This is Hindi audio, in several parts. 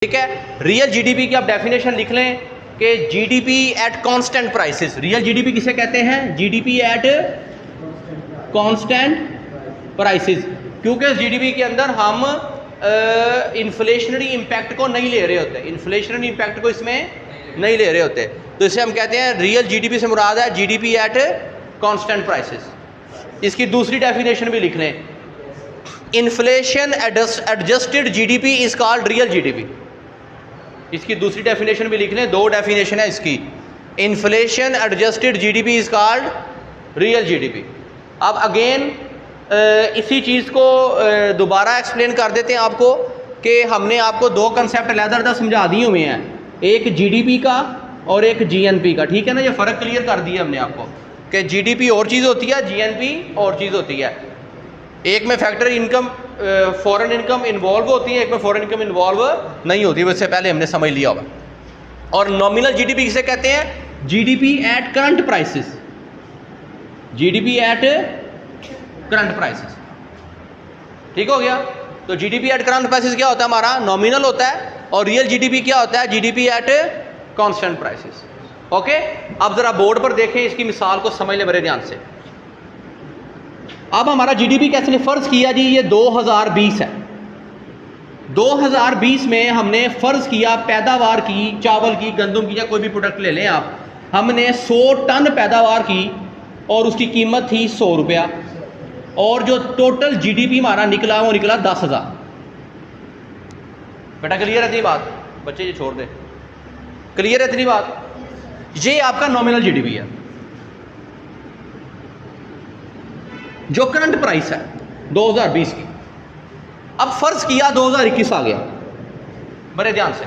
ठीक है। रियल जीडीपी की आप डेफिनेशन लिख लें कि GDP at constant prices. Real GDP किसे कहते हैं? जीडीपी एट कांस्टेंट प्राइसेस, क्योंकि जीडीपी के अंदर हम इन्फ्लेशनरी इम्पैक्ट को नहीं ले रहे होते, इन्फ्लेशनरी इम्पैक्ट को इसमें नहीं ले रहे होते, तो इसे हम कहते हैं रियल जीडीपी से मुराद है जीडीपी एट कांस्टेंट प्राइसेस। इसकी दूसरी डेफिनेशन भी लिख लें, inflation adjusted GDP is called real GDP. इसकी दूसरी डेफिनेशन भी लिख लें, दो डेफिनेशन है इसकी। Inflation adjusted GDP is called real GDP. अब अगेन इसी चीज़ को दोबारा एक्सप्लेन कर देते हैं आपको कि हमने आपको दो कंसेप्ट अलग-अलग समझा दिए हुए हैं, एक जीडीपी का और एक जीएनपी का। ठीक है ना, ये फ़र्क क्लियर कर दिया हमने आपको कि जीडीपी और चीज़ होती है, जीएनपी और चीज़ होती है। एक में factor income foreign income involve होती है, एक में फॉरेन इनकम इन्वॉल्व नहीं होती, वैसे पहले हमने समझ लिया होगा। और नॉमिनल जीडीपी किसे कहते हैं? GDP at current prices, GDP at current prices. ठीक हो गया। तो जीडीपी एट करंट प्राइसेस क्या होता है? हमारा नॉमिनल होता है, और रियल जीडीपी क्या होता है? GDP at constant prices. Okay, अब जरा बोर्ड पर देखें, इसकी मिसाल को समझ लें बड़े ध्यान से। अब हमारा जीडीपी कैसे फर्ज किया जी, ये 2020 है। 2020 में हमने फर्ज किया पैदावार की, चावल की, गंदम की, या कोई भी प्रोडक्ट ले लें आप, हमने 100 टन पैदावार की और उसकी कीमत थी 100 रुपया, और जो टोटल जीडीपी हमारा निकला वो निकला 10,000। बेटा क्लियर है इतनी बात? बच्चे ये छोड़ दे, क्लियर है इतनी बात? ये आपका नॉमिनल जीडीपी है। जो करंट प्राइस है 2020 की। अब फर्ज किया 2021 आ गया, बड़े ध्यान से।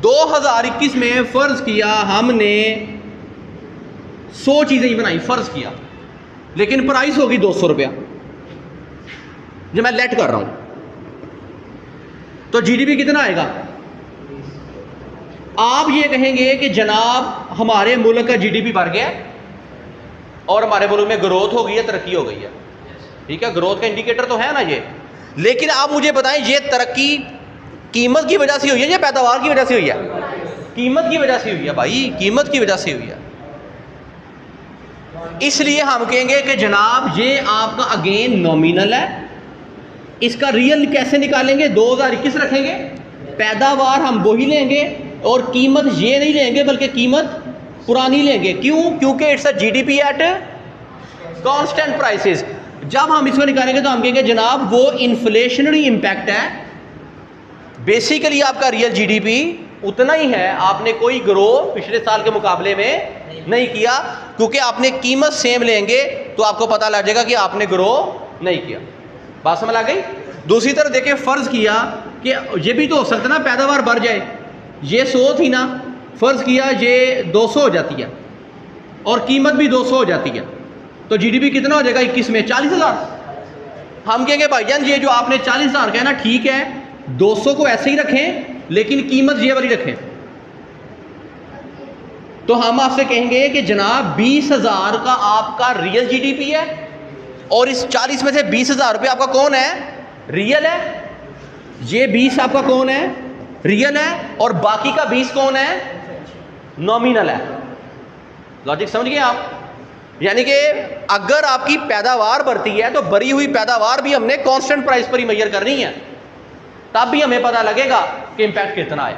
2021 में फर्ज किया हमने 100 चीजें ही बनाई, फर्ज किया, लेकिन प्राइस होगी 200 रुपया, जो मैं लेट कर रहा हूं, तो जीडीपी कितना आएगा? आप ये कहेंगे कि जनाब हमारे मुल्क का जीडीपी बढ़ गया और हमारे मुल्क में ग्रोथ हो गई है, तरक्की हो गई है। ठीक है, ग्रोथ का इंडिकेटर तो है ना ये, लेकिन आप मुझे बताएं ये तरक्की कीमत की वजह से हुई है या पैदावार की वजह से हुई है? कीमत की वजह से हुई है भाई, कीमत की वजह से हुई है। इसलिए हम कहेंगे कि जनाब ये आपका अगेन नॉमिनल है, इसका रियल कैसे निकालेंगे? 2021 रखेंगे, पैदावार हम वही लेंगे, और कीमत ये नहीं लेंगे बल्कि कीमत पुरानी लेंगे। क्यों? क्योंकि it's a GDP at constant prices. जब हम इसको निकालेंगे तो हम कहेंगे जनाब वो इन्फ्लेशनरी इंपैक्ट है, बेसिकली आपका रियल जीडीपी उतना ही है, आपने कोई ग्रो पिछले साल के मुकाबले में नहीं किया, क्योंकि आपने कीमत सेम लेंगे तो आपको पता लग जाएगा कि आपने ग्रो नहीं किया। बात समझ आ गई? दूसरी तरफ देखिए, फर्ज किया कि ये भी तो हो सकता ना पैदावार बढ़ जाए, ये 100 थी ना, फर्ज किया ये 200 हो जाती है और कीमत भी 200 हो जाती है, तो जीडीपी कितना हो जाएगा 21 में? 40,000। हम कहेंगे भाईजान ये जो आपने 40,000 कहा ना, ठीक है 200 को ऐसे ही रखें लेकिन कीमत ये वाली रखें, तो हम आपसे कहेंगे कि जनाब 20,000 का आपका रियल जीडीपी है, और इस 40 में से 20,000 रुपये आपका कौन है? रियल है। ये 20 आपका कौन है? रियल है, और बाकी का 20 कौन है? नॉमिनल है। लॉजिक समझ गए आप? यानी कि अगर आपकी पैदावार बढ़ती है तो बढ़ी हुई पैदावार भी हमने कांस्टेंट प्राइस पर ही मेजर करनी है, तब भी हमें पता लगेगा कि इंपैक्ट कितना है।